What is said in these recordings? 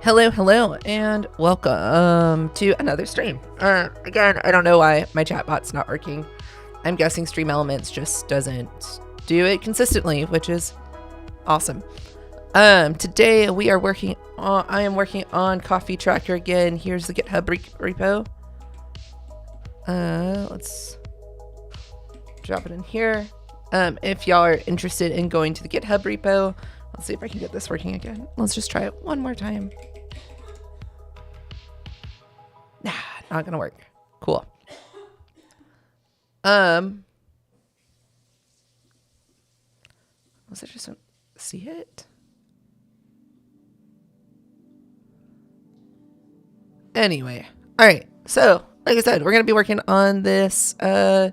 Hello, and welcome to another stream. Again, I don't know why my chatbot's not working. I'm guessing Stream Elements just doesn't do it consistently, which is awesome. Today we are working on, I am working on Coffee Tracker again. Here's the GitHub repo. Let's drop it in here. If y'all are interested in going to the GitHub repo, let's see if I can get this working again. Let's just try it one more time. Nah, not gonna work. Cool. Was I just don't see it? Anyway, all right. So, like I said, we're gonna be working on this on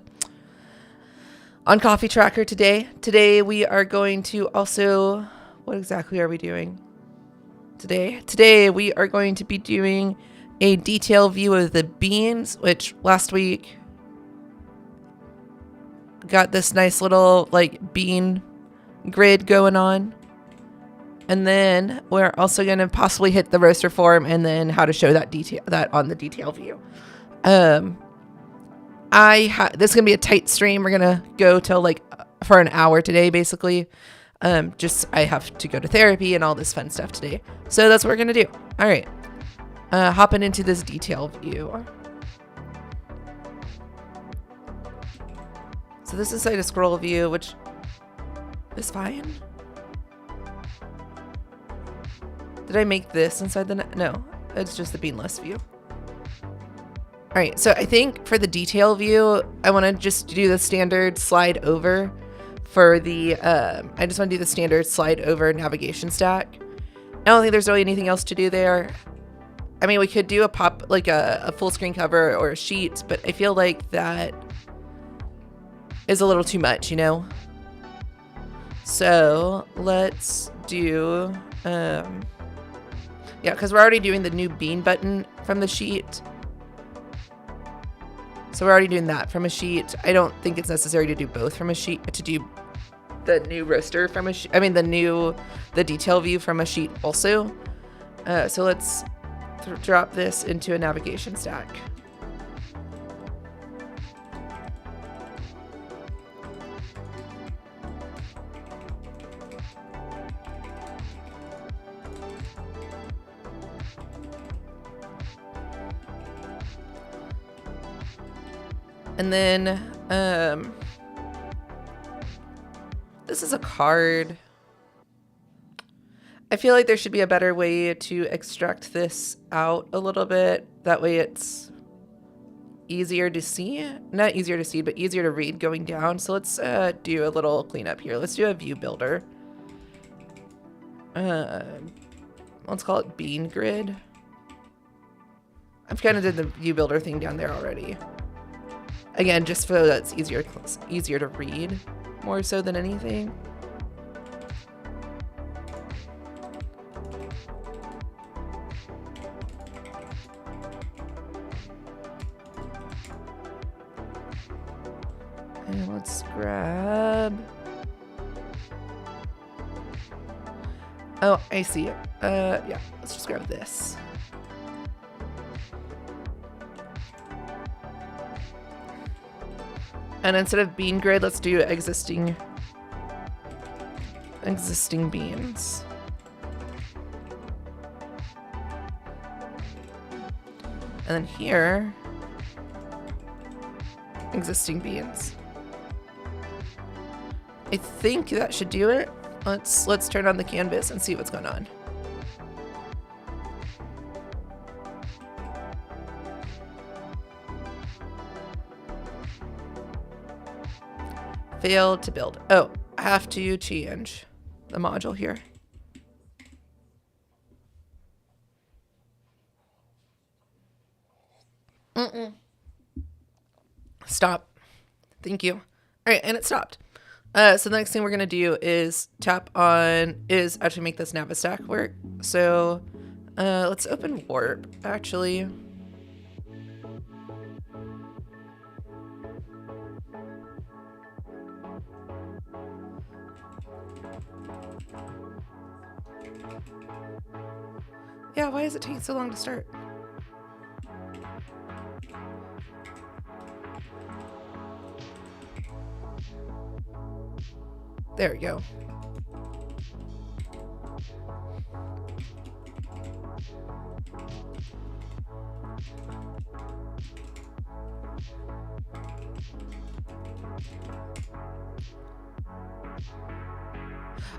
Coffee Tracker today. Today we are going to also, what exactly are we doing today? Today we are going to be doing a detail view of the beans, which last week got this nice little like bean grid going on. And then we're also going to possibly hit the roaster form and then how to show that detail, that on the detail view. This is going to be a tight stream. We're going to go till like for an hour today, basically. Just I have to go to therapy and all this fun stuff today. So that's what we're going to do. All right. Hopping into this detail view. So this is like a scroll view, which is fine. Did I make this inside the net? No, it's just the beanless view. All right, so I think for the detail view, I want to just do the standard slide over for the, I just want to do the standard slide over navigation stack. I don't think there's really anything else to do there. I mean, we could do a pop, like a full screen cover or a sheet, but I feel like that is a little too much, you know? So let's do, yeah, because we're already doing the new bean button from the sheet. So we're already doing that from a sheet. I don't think it's necessary to do both from a sheet, to do the new roaster from a sheet. I mean, the detail view from a sheet also. So let's drop this into a navigation stack. And then this is a card. I feel like there should be a better way to extract this out a little bit. That way it's easier to see. Not easier to see, but easier to read going down. So let's do a little cleanup here. Let's do a view builder. Let's call it bean grid. I've kind of did the view builder thing down there already. Again, just so that's easier to read more so than anything. And let's grab. Oh, I see it. Yeah, let's just grab this. And instead of bean grid, let's do existing beans. And then here, existing beans. I think that should do it. Let's turn on the canvas and see what's going on. Failed to build. Oh, I have to change the module here. Stop. Thank you. All right, and it stopped. So the next thing we're gonna do is actually make this Navistack work. So let's open Warp actually. Yeah, why is it taking so long to start? There we go.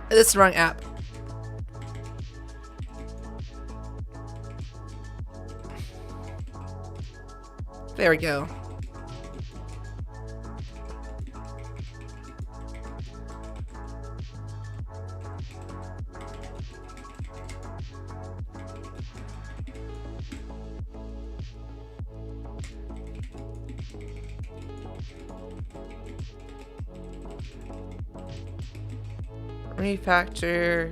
This is the wrong app. There we go. Refactor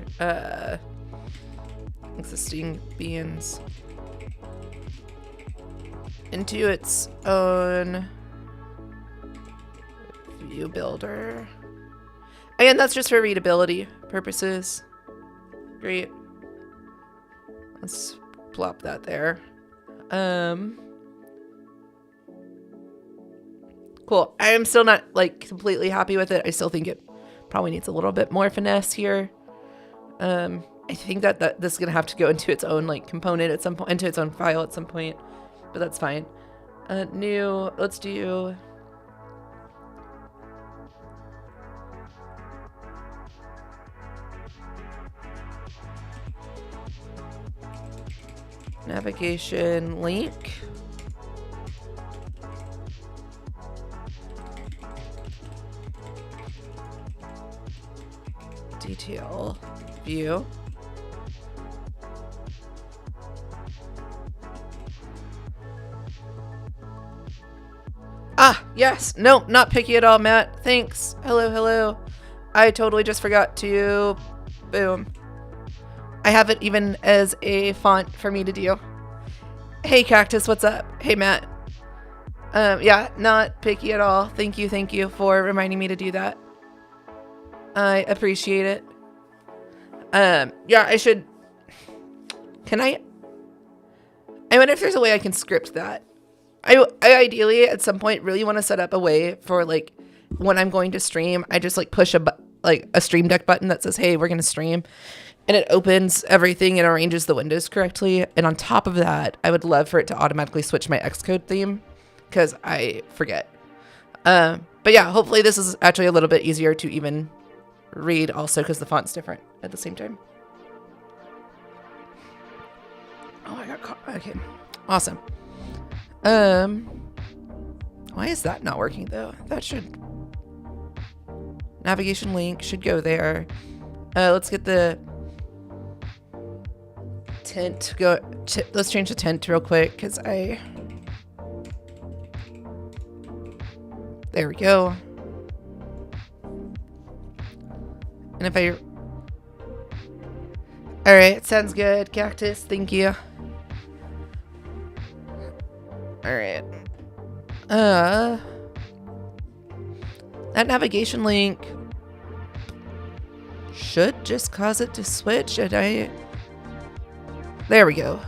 existing beans into its own view builder. Again, that's just for readability purposes. Great. Let's plop that there. Cool. I am still not like completely happy with it. I still think it probably needs a little bit more finesse here. I think that this is gonna have to go into its own like component at some point, into its own file at some point, but that's fine. New, let's do navigation link. Detail view. Ah, yes. Nope, not picky at all, Matt. Thanks. Hello, hello. I totally just forgot to... Boom. I have it even as a font for me to do. Hey, Cactus, what's up? Hey, Matt. Yeah, not picky at all. Thank you for reminding me to do that. I appreciate it. Yeah, I should... Can I wonder if there's a way I can script that. I ideally at some point really want to set up a way for like when I'm going to stream, I just like push a Stream Deck button that says, hey, we're going to stream, and it opens everything and arranges the windows correctly. And on top of that, I would love for it to automatically switch my Xcode theme because I forget. But yeah, hopefully this is actually a little bit easier to even read also because the font's different at the same time. Oh, I got caught. Okay, awesome. Why is that not working though? That should, navigation link should go there. Let's get the tint let's change the tint real quick because there we go. And if all right, sounds good. Cactus, thank you. All right. That navigation link should just cause it to switch. There we go.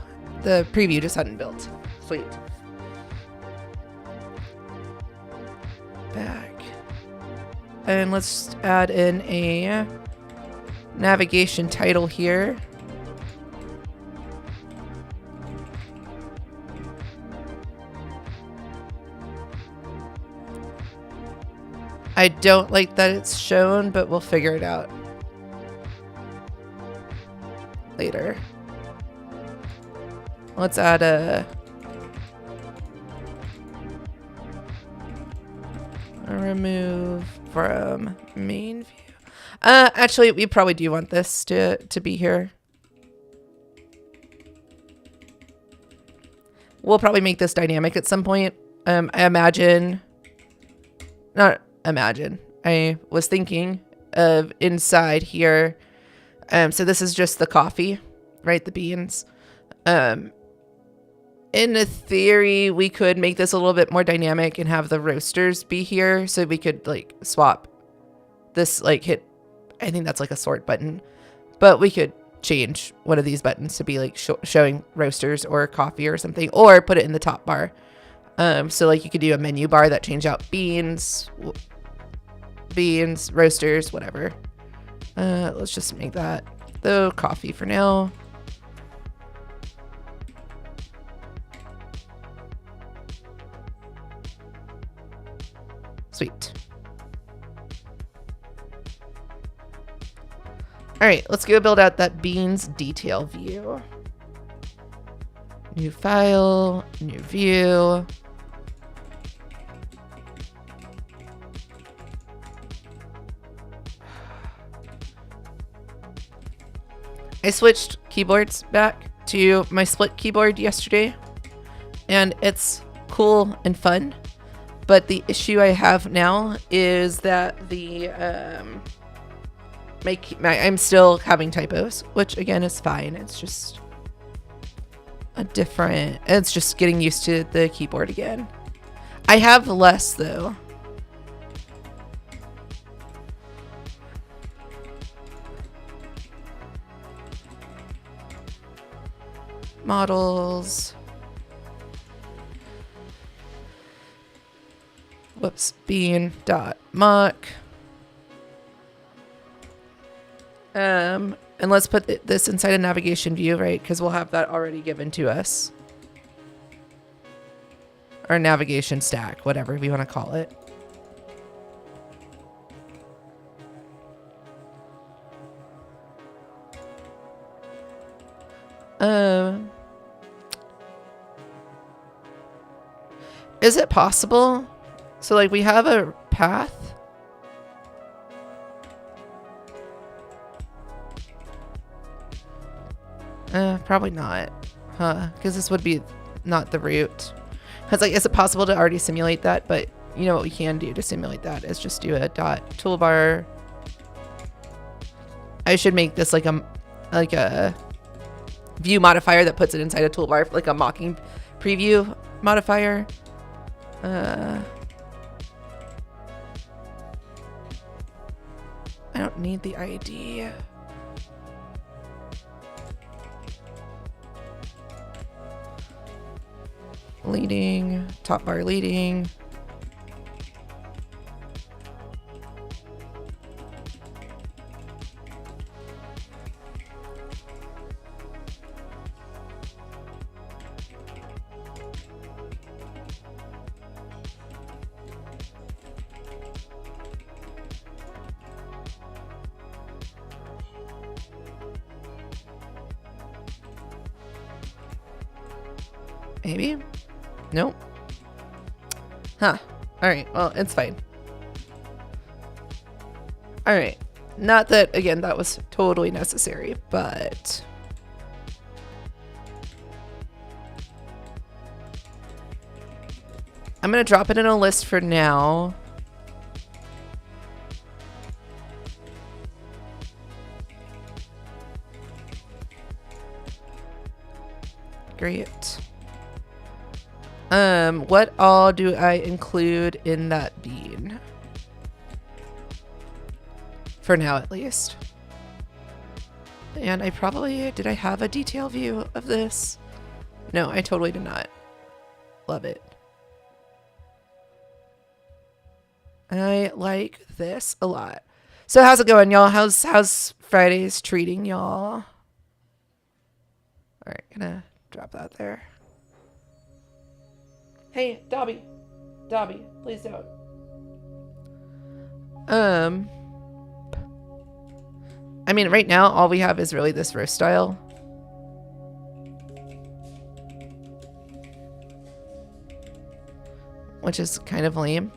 The preview just hadn't built. Sweet. Back. And let's add in a navigation title here. I don't like that it's shown, but we'll figure it out later. Let's add a remove from main view. Actually, we probably do want this to be here. We'll probably make this dynamic at some point. I was thinking of inside here. So this is just the coffee, right? The beans. In a theory, we could make this a little bit more dynamic and have the roasters be here. So we could like swap this, like hit, I think that's like a sort button, but we could change one of these buttons to be like showing roasters or coffee or something, or put it in the top bar. So like you could do a menu bar that change out beans, roasters, whatever. Let's just make that the coffee for now. Sweet. All right, let's go build out that beans detail view. New file, new view. I switched keyboards back to my split keyboard yesterday, and it's cool and fun. But the issue I have now is that the I'm still having typos, which again is fine. It's just it's just getting used to the keyboard again. I have less though. Models. Whoops, bean.mock. And let's put this inside a navigation view, right? Because we'll have that already given to us. Or navigation stack, whatever we want to call it. Is it possible? So like we have a path. Probably not, huh? Because this would be not the root. It's like, is it possible to already simulate that? But you know what we can do to simulate that is just do a dot toolbar. I should make this like a view modifier that puts it inside a toolbar, like a mocking preview modifier. I don't need the ID. Leading, top bar leading. Maybe? Nope. Huh. Alright, well, it's fine. Alright. Not that, again, that was totally necessary, but... I'm going to drop it in a list for now. Great. What all do I include in that bean? For now, at least. And I probably, did I have a detail view of this? No, I totally did not. Love it. I like this a lot. So how's it going, y'all? How's Fridays treating y'all? All right, gonna drop that there. Hey, Dobby, please don't. I mean, right now all we have is really this roast style. Which is kind of lame.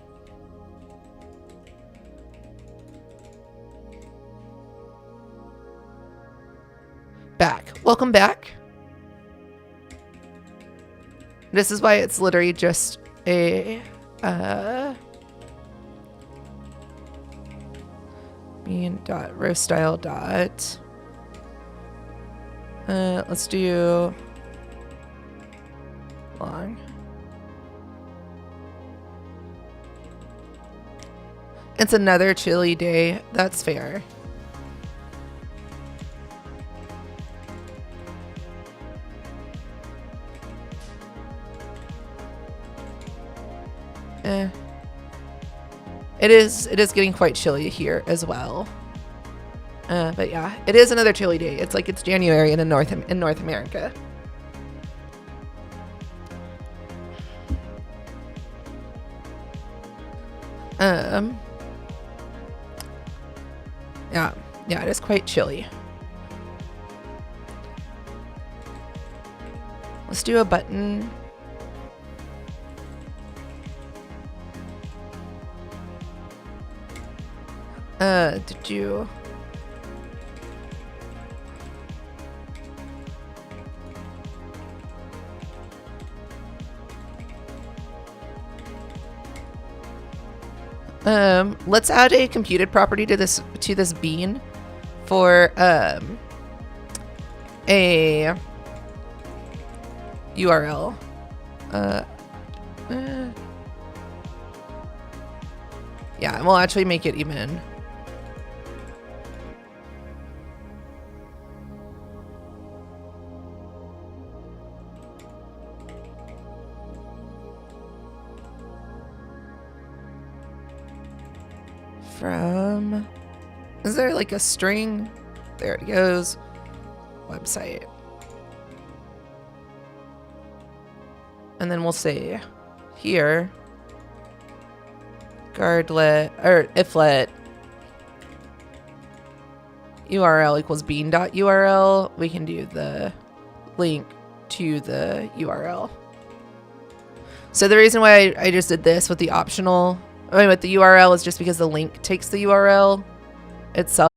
Back. Welcome back. This is why it's literally just a bean dot roast style dot. Let's do long. It's another chilly day. That's fair. It is getting quite chilly here as well. But yeah, it is another chilly day. It's like it's January in North America. Yeah, it is quite chilly. Let's do a button. Did you... Let's add a computed property to this bean for a URL. Yeah, we'll actually make it even. From, is there like a string? There it goes. Website. And then we'll say here, guardlet, or iflet URL equals bean.url. We can do the link to the URL. So the reason why I just did this with the optional, I mean with the URL, is just because the link takes the URL itself.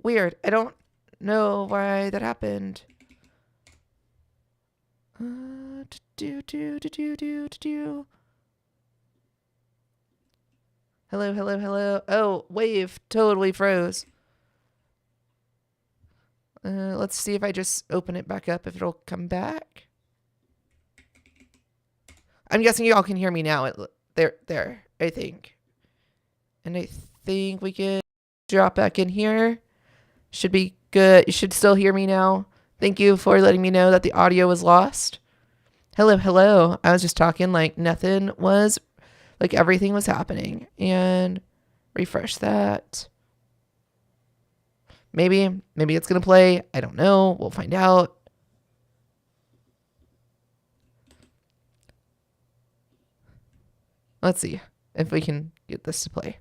Weird. I don't know why that happened. Hello, hello, hello. Oh, wave totally froze. Let's see if I just open it back up, if it'll come back. I'm guessing you all can hear me now. There, I think. And I think we can drop back in here. Should be good. You should still hear me now. Thank you for letting me know that the audio was lost. Hello, hello. I was just talking like nothing was, like everything was happening. And refresh that. Maybe it's going to play. I don't know. We'll find out. Let's see if we can get this to play.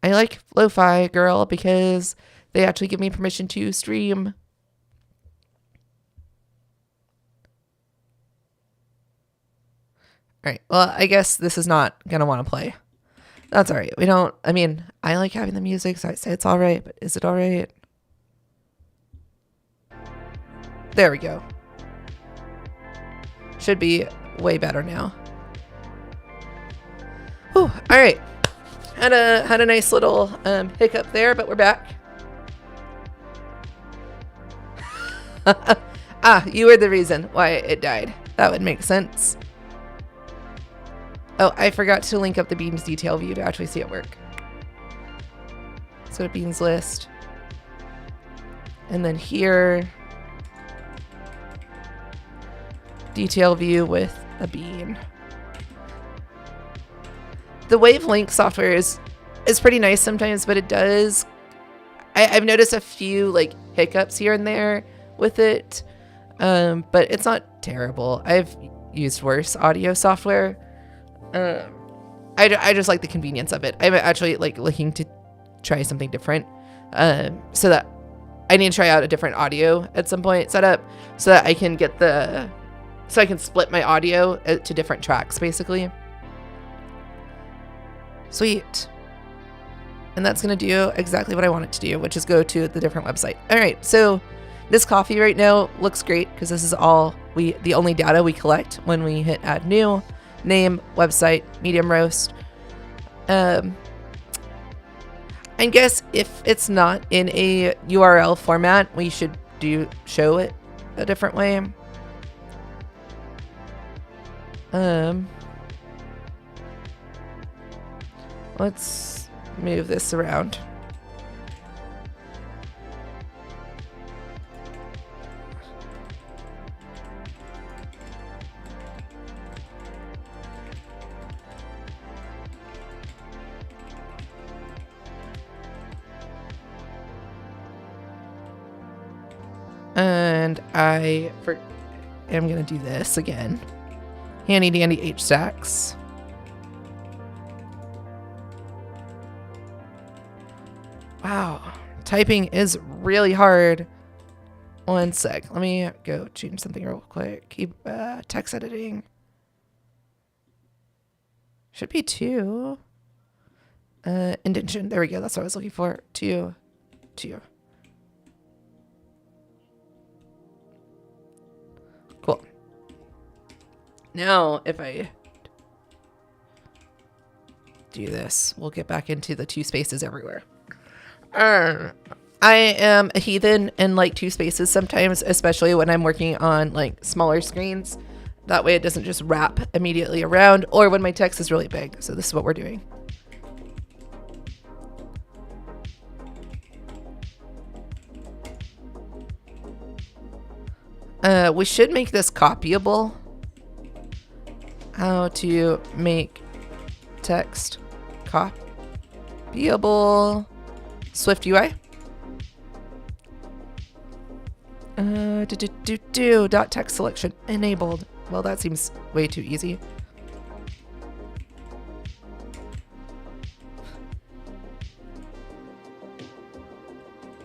I like Lofi Girl because they actually give me permission to stream. All right. Well, I guess this is not going to want to play. That's all right. I like having the music, so I say it's all right, but is it all right? There we go. Should be way better now. Whew, all right. Had a nice little hiccup there, but we're back. You were the reason why it died. That would make sense. Oh, I forgot to link up the beans detail view to actually see it work. So a beans list. And then here, detail view with a bean. The wavelength software is pretty nice sometimes, but it does. I've noticed a few like hiccups here and there with it, but it's not terrible. I've used worse audio software. I just like the convenience of it. I'm actually like looking to try something different, so that I need to try out a different audio at some point setup, so that I can so I can split my audio to different tracks basically. Sweet. And that's going to do exactly what I want it to do, which is go to the different website. All right. So this coffee right now looks great because this is the only data we collect when we hit add new, name, website, medium roast. I guess if it's not in a URL format, we should show it a different way. Let's move this around. And I am going to do this again. Handy dandy H stacks. Wow, typing is really hard. One sec. Let me go change something real quick. Keep text editing. Should be 2. Indentation. There we go. That's what I was looking for. 2. Cool. Now, if I do this, we'll get back into the 2 spaces everywhere. I am a heathen and like 2 spaces sometimes, especially when I'm working on like smaller screens. That way it doesn't just wrap immediately around, or when my text is really big. So this is what we're doing. We should make this copyable. How to make text copyable. SwiftUI. Dot text selection enabled. Well, that seems way too easy.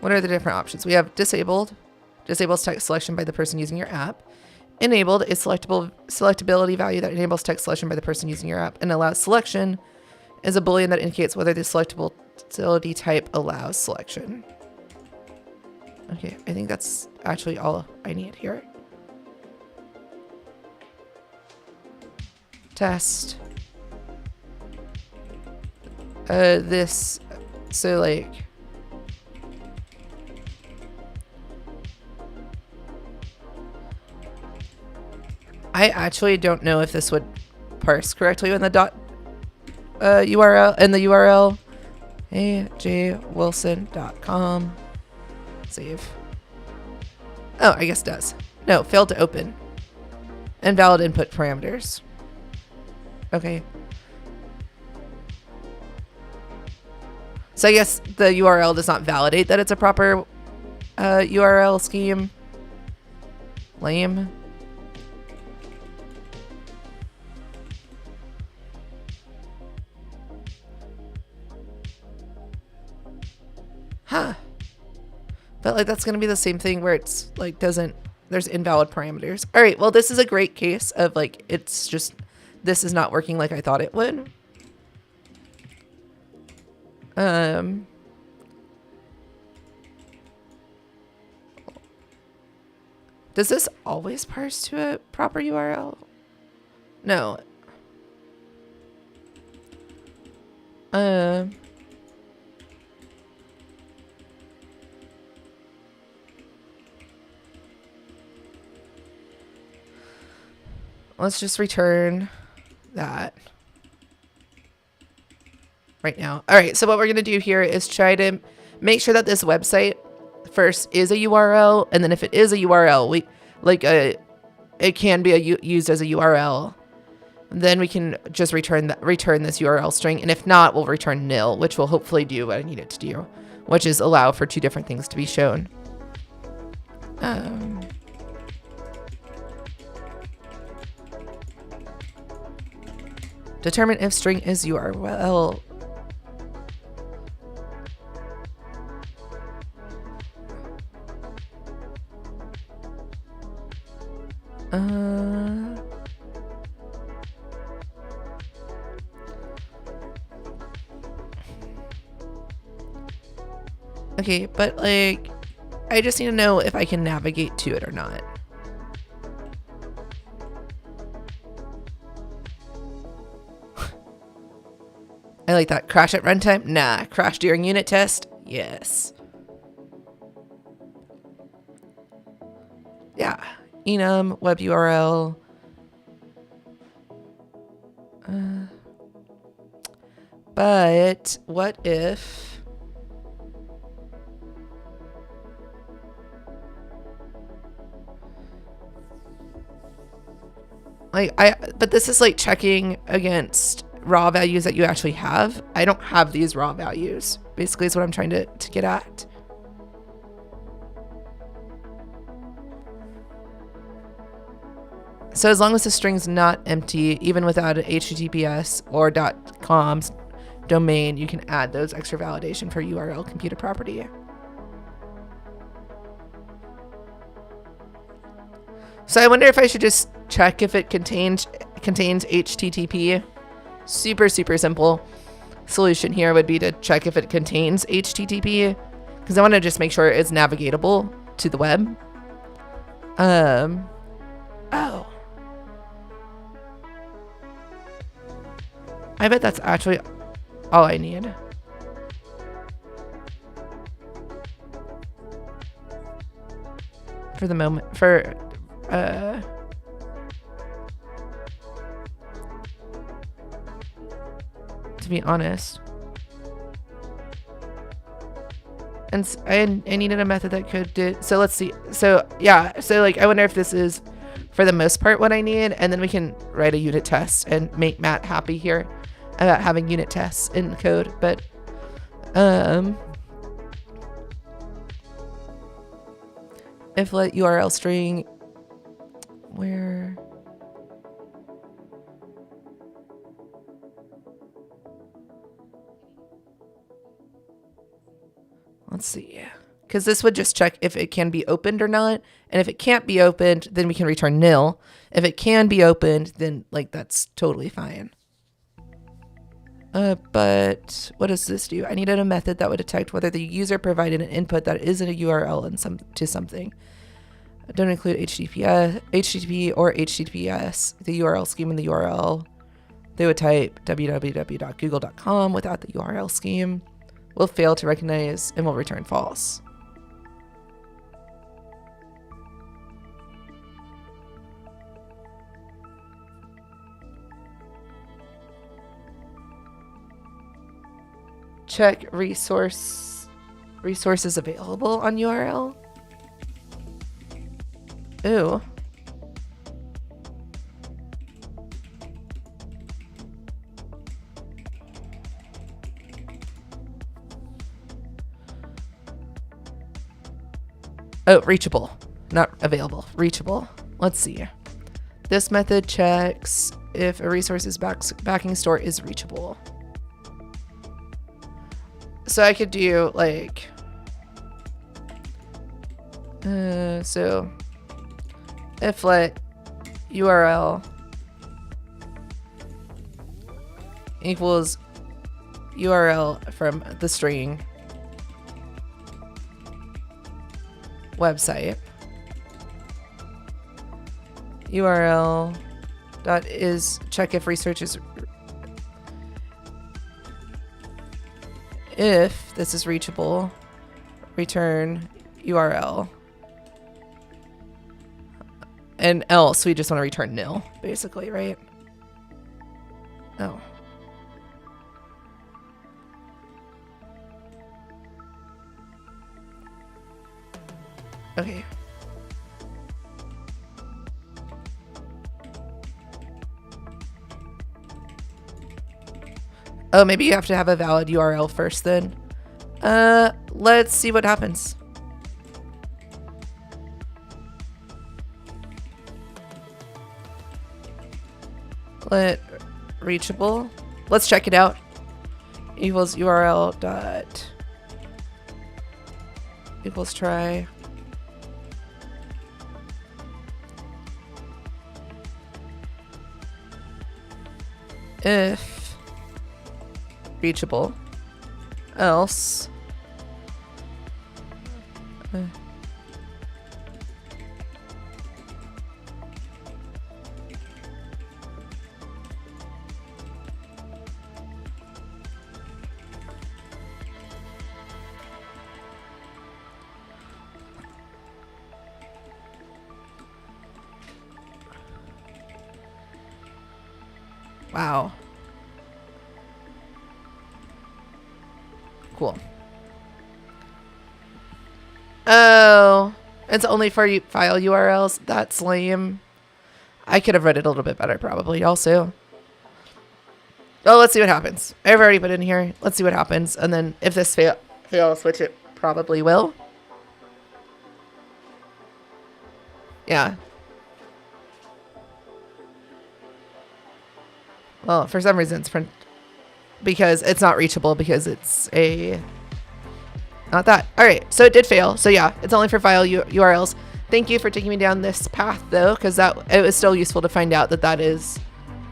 What are the different options? We have disabled. Disables text selection by the person using your app. Enabled, a selectability value that enables text selection by the person using your app and allows selection is a boolean that indicates whether the selectable utility type allows selection. Okay, I think that's actually all I need here. Test. This, so like, I actually don't know if this would parse correctly in the dot URL, in the URL. ajwilson.com. Save. Oh, I guess it does. No, failed to open. Invalid input parameters. Okay. So I guess the URL does not validate that it's a proper URL scheme. Lame. Huh. But like that's going to be the same thing where it's like there's invalid parameters. All right, well this is a great case of like it's just this is not working like I thought it would. Does this always parse to a proper URL? No. Let's just return that right now. All right, so what we're gonna do here is try to make sure that this website first is a URL, and then if it is a URL, we like it can be used as a URL. Then we can just return this URL string, and if not, we'll return nil, which will hopefully do what I need it to do, which is allow for two different things to be shown. Determine if string is URL. Okay, but like, I just need to know if I can navigate to it or not. I like that. Crash at runtime? Nah. Crash during unit test? Yes. Yeah. Enum, web URL. But what if... but this is like checking against raw values that you actually have. I don't have these raw values, basically is what I'm trying to get at. So as long as the string's not empty, even without an HTTPS or .com's domain, you can add those extra validation for URL computer property. So I wonder if I should just check if it contains HTTP. Super simple solution here would be to check if it contains HTTP, because I want to just make sure it's navigatable to the web. Oh. I bet that's actually all I need. For the moment, to be honest. And I needed a method that could do, so let's see. So yeah, so like I wonder if this is for the most part what I need, and then we can write a unit test and make Matt happy here about having unit tests in the code. But if let URL string where let's see, because this would just check if it can be opened or not, and if it can't be opened, then we can return nil. If it can be opened, then like that's totally fine. But what does this do? I needed a method that would detect whether the user provided an input that isn't a URL to something. Don't include HTTP or HTTPS, the URL scheme in the URL. They would type www.google.com without the URL scheme. Will fail to recognize and will return false. Check resources available on URL. Ooh. Oh, reachable. Not available. Reachable. Let's see. This method checks if a resource's backing store is reachable. So I could do like, so if let URL equals URL from the string website, URL dot is check if research is, if this is reachable, return URL, and else we just want to return nil, basically, right? Oh. Okay. Oh, maybe you have to have a valid URL first then. Let's see what happens. Let reachable. Let's check it out. Equals URL dot equals try. If reachable, else wow. Cool. Oh, it's only for file URLs. That's lame. I could have read it a little bit better probably also. Well, let's see what happens. I've already put in here. Let's see what happens. And then if this fails, which it probably will. Yeah. Well, for some reason it's print because it's not reachable because it's not that. All right, so it did fail. So yeah, it's only for file URLs. Thank you for taking me down this path though, because it was still useful to find out that is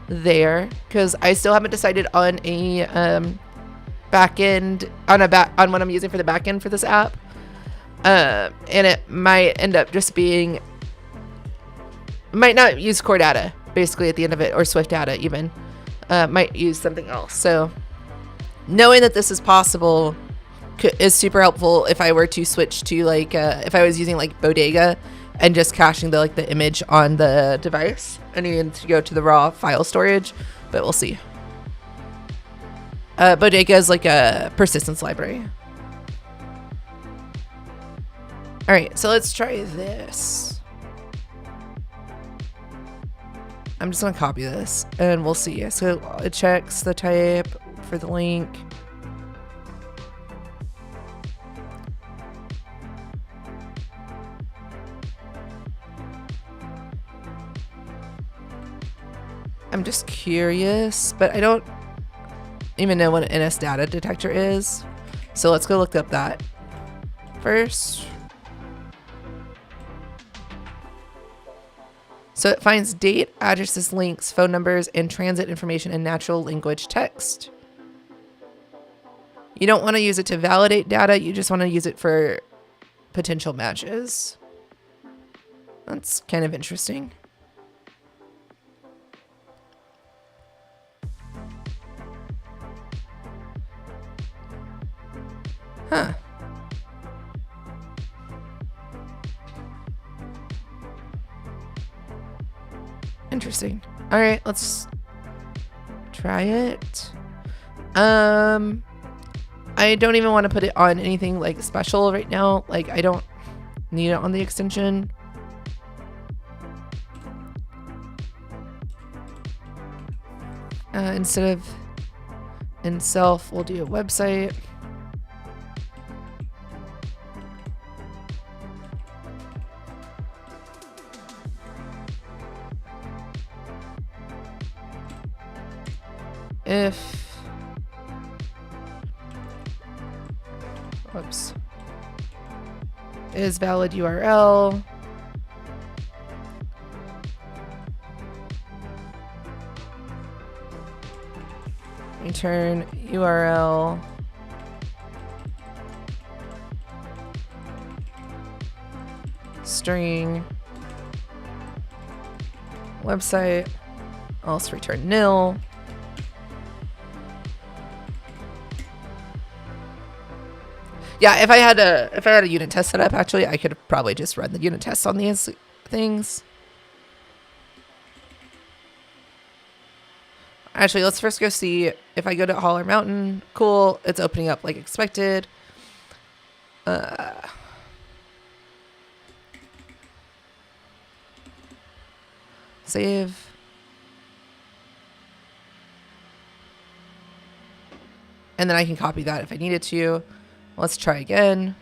there, because I still haven't decided on a backend on what I'm using for the backend for this app, and it might end up just being might not use core data basically at the end of it, or Swift data even. Might use something else. So knowing that this is possible is super helpful if I were to switch to like if I was using like Bodega and just caching the image on the device and needing to go to the raw file storage, but we'll see. Bodega is like a persistence library. All right, so let's try this. I'm just gonna copy this and we'll see. So it checks the type for the link. I'm just curious, but I don't even know what an NS data detector is. So let's go look up that first. So it finds date, addresses, links, phone numbers, and transit information in natural language text. You don't want to use it to validate data. You just want to use it for potential matches. That's kind of interesting. Huh. Interesting. All right, let's try it. I don't even want to put it on anything like special right now. Like I don't need it on the extension. Instead of in self, we'll do a website. If, whoops, is valid URL. Return URL. String. Website. Also return nil. Yeah, if I had a unit test set up, actually, I could probably just run the unit tests on these things. Actually, let's first go see if I go to Holler Mountain. Cool, it's opening up like expected. Save. And then I can copy that if I needed to. Let's try again.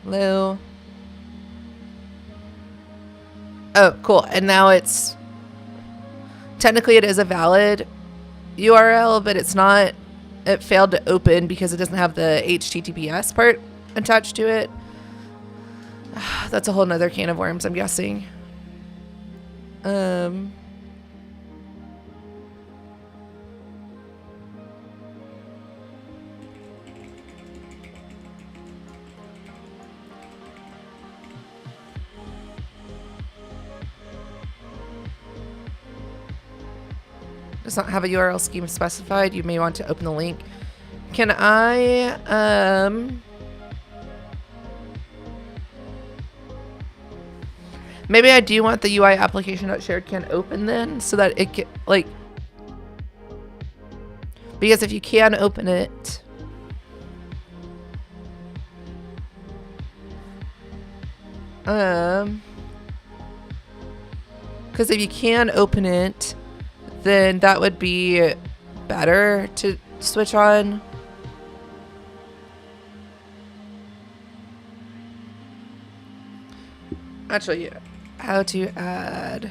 Hello. Oh, cool. And now it's technically it is a valid URL, but it's not. It failed to open because it doesn't have the HTTPS part attached to it. That's a whole nother can of worms, I'm guessing. Does not have a URL scheme specified. You may want to open the link. Can I, maybe I do want the UI application.shared can open then so that it can, like, because if you can open it, because if you can open it, then that would be better to switch on. Actually, how to add.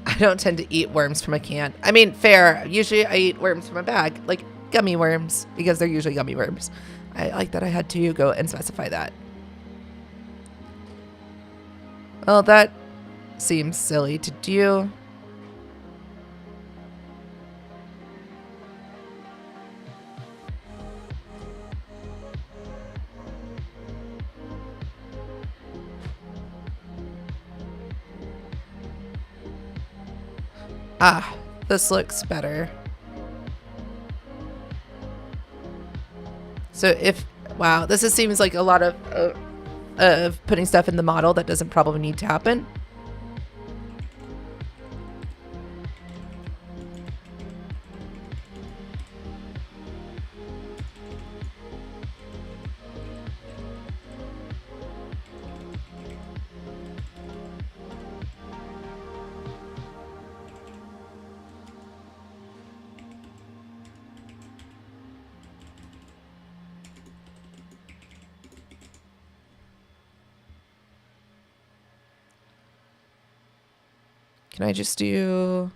I don't tend to eat worms from a can. I mean, fair. Usually I eat worms from a bag, like gummy worms, because they're usually gummy worms. I like that I had to go and specify that. Well, that seems silly to do. Ah, this looks better. So if, wow, this just seems like a lot of putting stuff in the model that doesn't probably need to happen. Can I just do...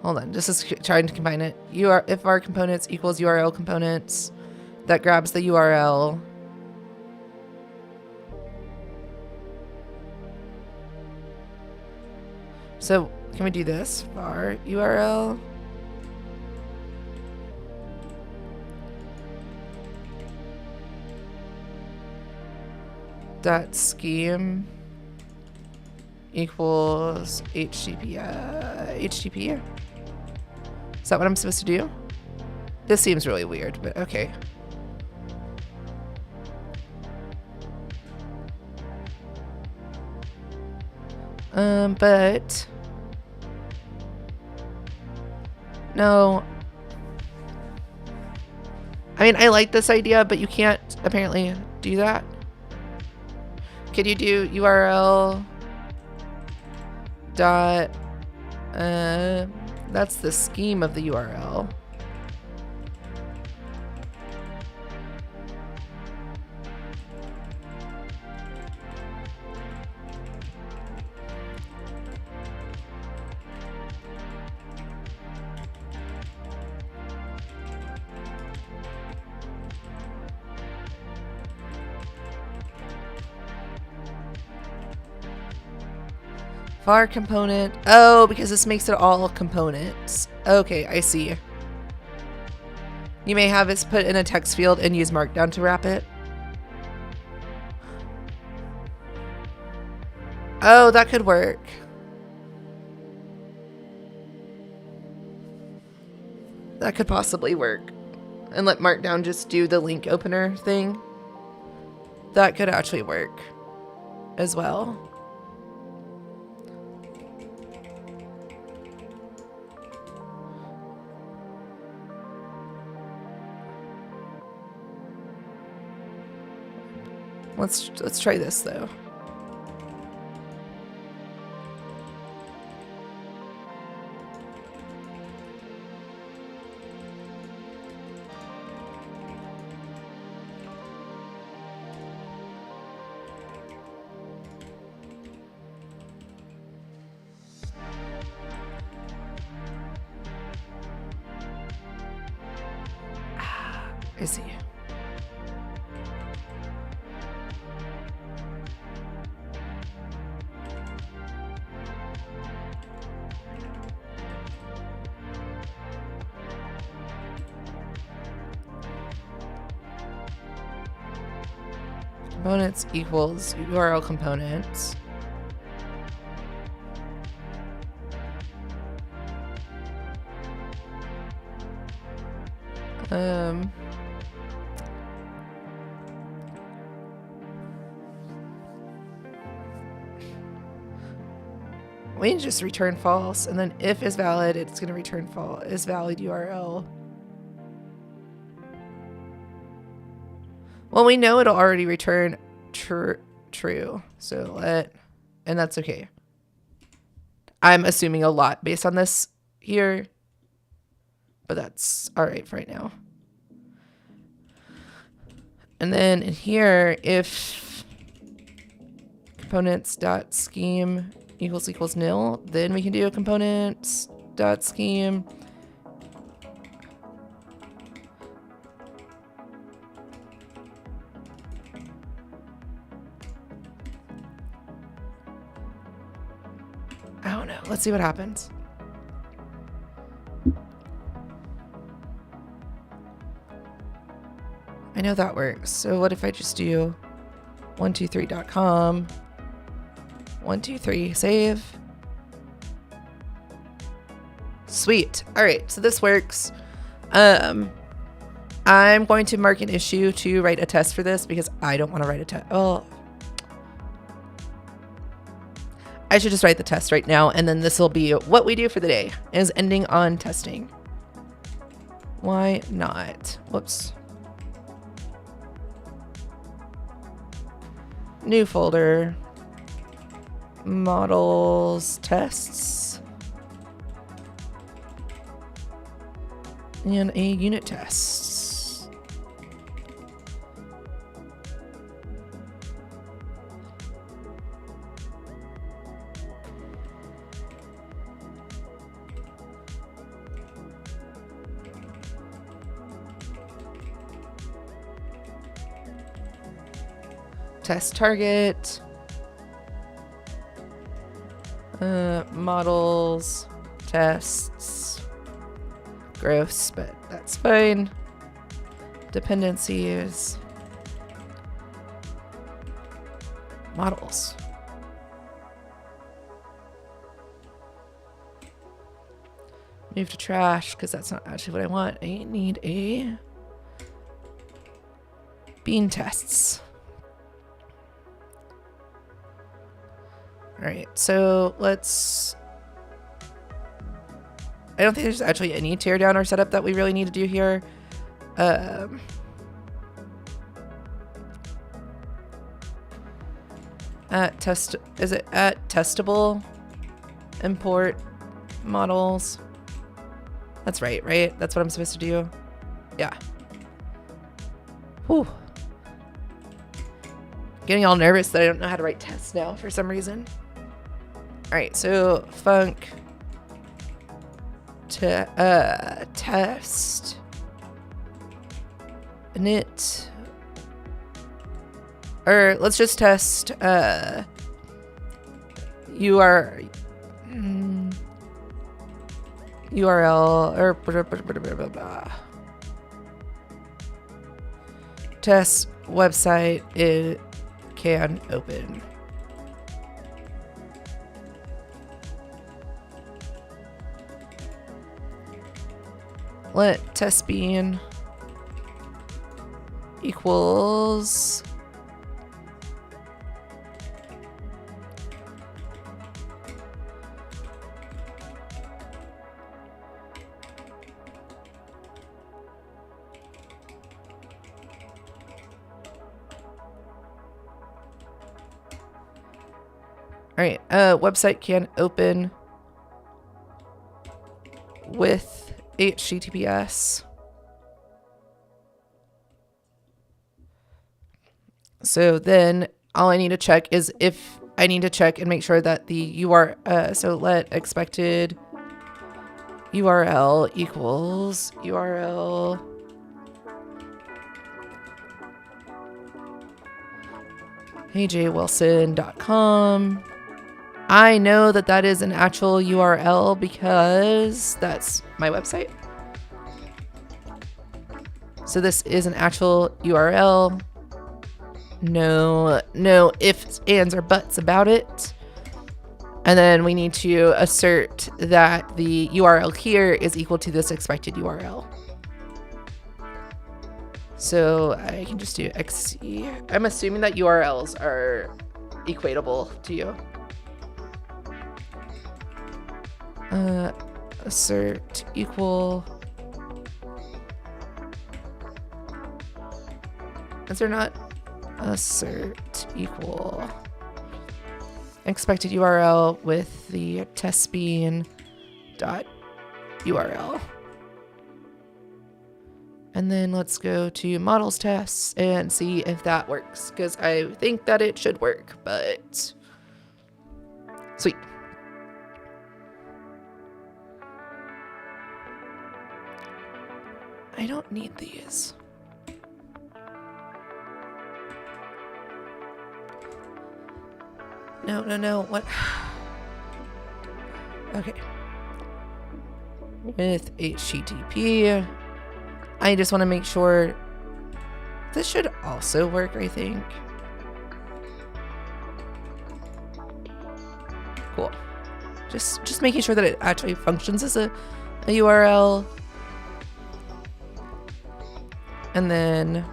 hold on. This is trying to combine it. If var components equals URL components, that grabs the URL. So can we do this? Var URL. Dot scheme equals HTTP. Is that what I'm supposed to do? This seems really weird, but okay. But no. I mean, I like this idea, but you can't apparently do that. Could you do URL dot, that's the scheme of the URL. Var component. Oh, because this makes it all components. Okay, I see. You may have it put in a text field and use Markdown to wrap it. Oh, that could work. That could possibly work. And let Markdown just do the link opener thing. That could actually work as well. Let's try this though. I see. Components equals URL components. We can just return false, and then if is valid, it's going to return false. Is valid URL. Well, we know it'll already return true. So and that's okay. I'm assuming a lot based on this here, but that's all right for right now. And then in here, if components.scheme equals nil, then we can do a components.scheme I don't know. Let's see what happens. I know that works. So what if I just do 123.com 123 save. Sweet. All right, so this works. I'm going to mark an issue to write a test for this because I don't want to write a test. Oh, I should just write the test right now, and then this will be what we do for the day, is ending on testing. Why not? Whoops. New folder. Models, tests, and a unit tests. test target, models, tests, gross, but that's fine. Dependencies, models. Move to trash because that's not actually what I want. I need a bean tests. All right, so let's. I don't think there's actually any teardown or setup that we really need to do here. Is it at testable import models? That's right? That's what I'm supposed to do. Yeah. Whew. Getting all nervous that I don't know how to write tests now for some reason. All right, so func to test init, or let's just test URL or blah, blah, blah, blah, blah, blah. Test website it can open. Let test bean equals all right, website can open with HTTPS. So then all I need to check is if I need to check and make sure that the URL, so let expected URL equals URL heyjwilson.com. I know that that is an actual URL because that's my website. So this is an actual URL. No ifs, ands, or buts about it. And then we need to assert that the URL here is equal to this expected URL. So I can just do XC. I'm assuming that URLs are equatable to you. Assert equal. Is there not? Assert equal expected URL with the test bean dot URL. And then let's go to models tests and see if that works, because I think that it should work, but sweet. I don't need these. No, what? Okay. With HTTP, I just want to make sure this should also work, I think. Cool. Just making sure that it actually functions as a URL. And then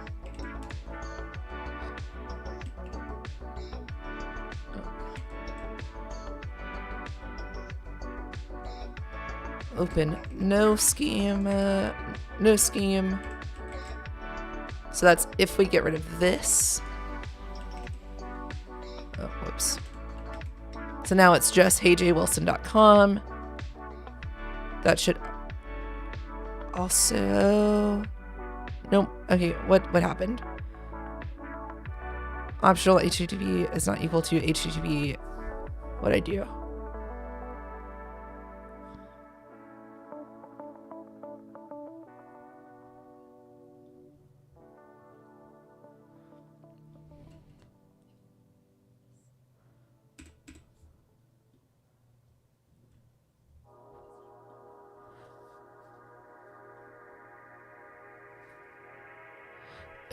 open no scheme. So that's if we get rid of this. Oh, whoops. So now it's just heyjwilson.com. That should also. Nope. Okay, what happened? Optional HTTP is not equal to HTTP. What'd I do?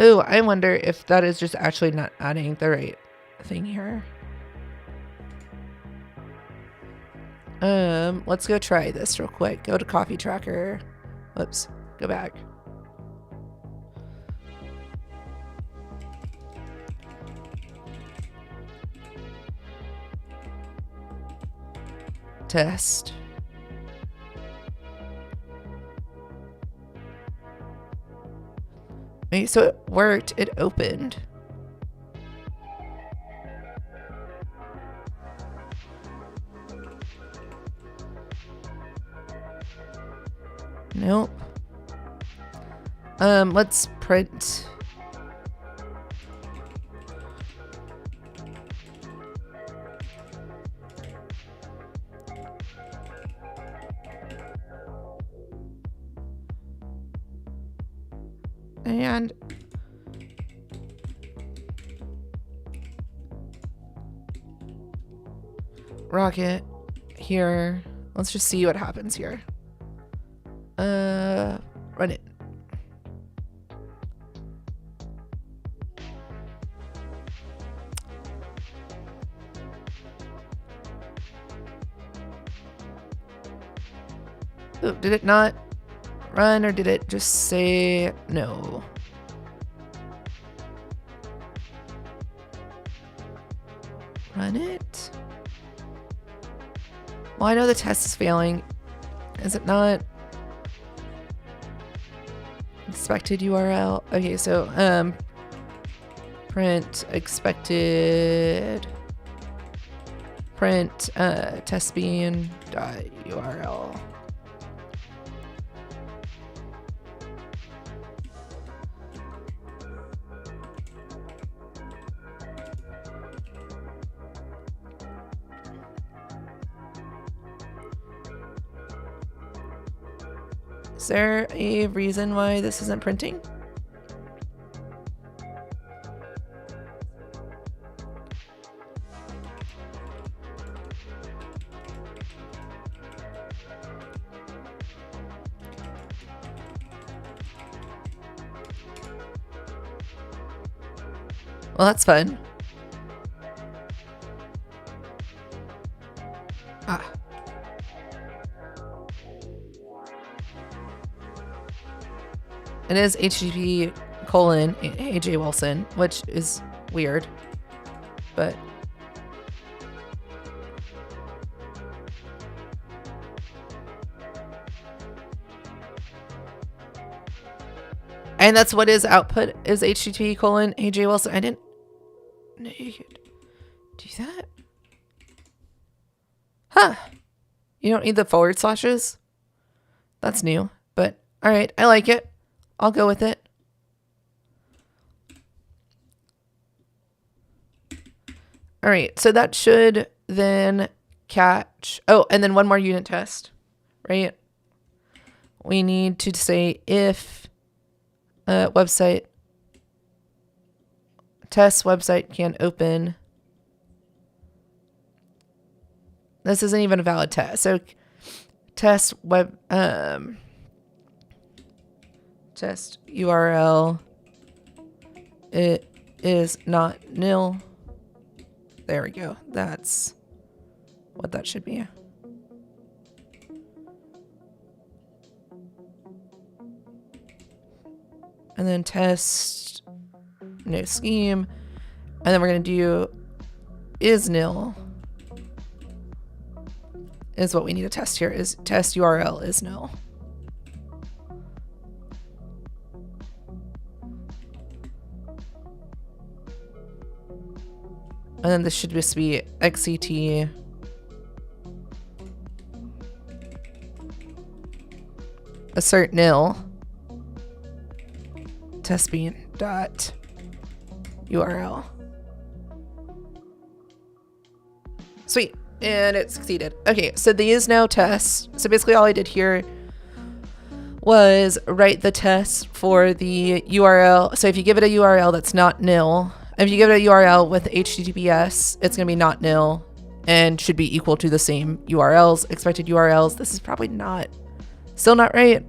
Oh, I wonder if that is just actually not adding the right thing here. Let's go try this real quick. Go to coffee tracker. Whoops, go back. Test. Wait, so it worked. It opened. Nope. Let's print. And rocket here. Let's just see what happens here. Run it. Ooh, did it not run, or did it just say no? Run it? Well, I know the test is failing. Is it not? Expected URL. Okay, so print expected print testbean.url. Is there a reason why this isn't printing? Well, that's fun. Ah. It is HTTP colon AJ Wilson, which is weird, but and that's what his output is, HTTP colon AJ Wilson. I didn't know you could do that. Huh. You don't need the forward slashes? That's new, but all right, I like it. I'll go with it. All right, so that should then catch. Oh, and then one more unit test, right? We need to say if website test website can open. This isn't even a valid test. So test web test URL, it is not nil. There we go. That's what that should be. And then test no scheme. And then we're going to do is nil is what we need to test here, is test URL is nil. And then this should just be XCT assert nil testbean dot URL. Sweet. And it succeeded. Okay, so these now tests. So basically all I did here was write the test for the URL. So if you give it a URL that's not nil, if you give it a URL with HTTPS, it's going to be not nil and should be equal to the same URLs, expected URLs. This is probably not, still not right.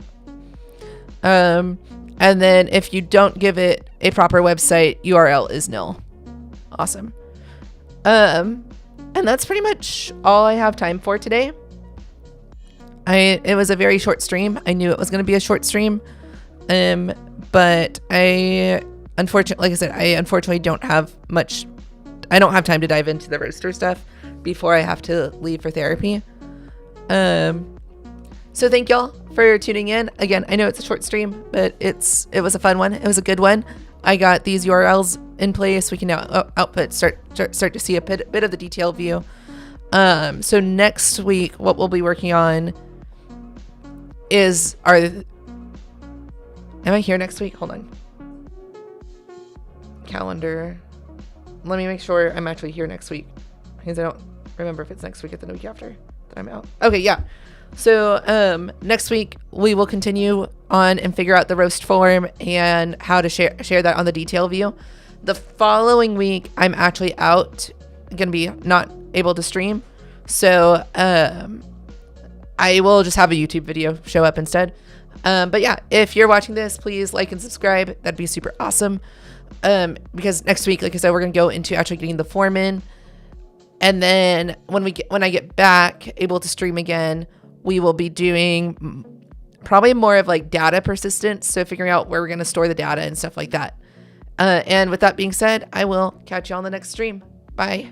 And And then if you don't give it a proper website, URL is nil. Awesome. And that's pretty much all I have time for today. It was a very short stream. I knew it was going to be a short stream. But I unfortunately don't have much. I don't have time to dive into the roaster stuff before I have to leave for therapy. So thank y'all for tuning in. Again, I know it's a short stream, but it was a fun one. It was a good one. I got these URLs in place. We can now start to see a bit of the detail view. So next week, what we'll be working on is am I here next week? Hold on. Calendar. Let me make sure I'm actually here next week, because I don't remember if it's next week or the week after that I'm out. Okay, yeah. So next week we will continue on and figure out the roast form and how to share that on the detail view. The following week I'm actually out, gonna be not able to stream, so I will just have a YouTube video show up instead. But yeah, if you're watching this, please like and subscribe. That'd be super awesome. Because next week, like I said, we're gonna go into actually getting the form in, and then when I get back able to stream again, we will be doing probably more of like data persistence, so figuring out where we're gonna store the data and stuff like that. And with that being said, I will catch you on the next stream. Bye.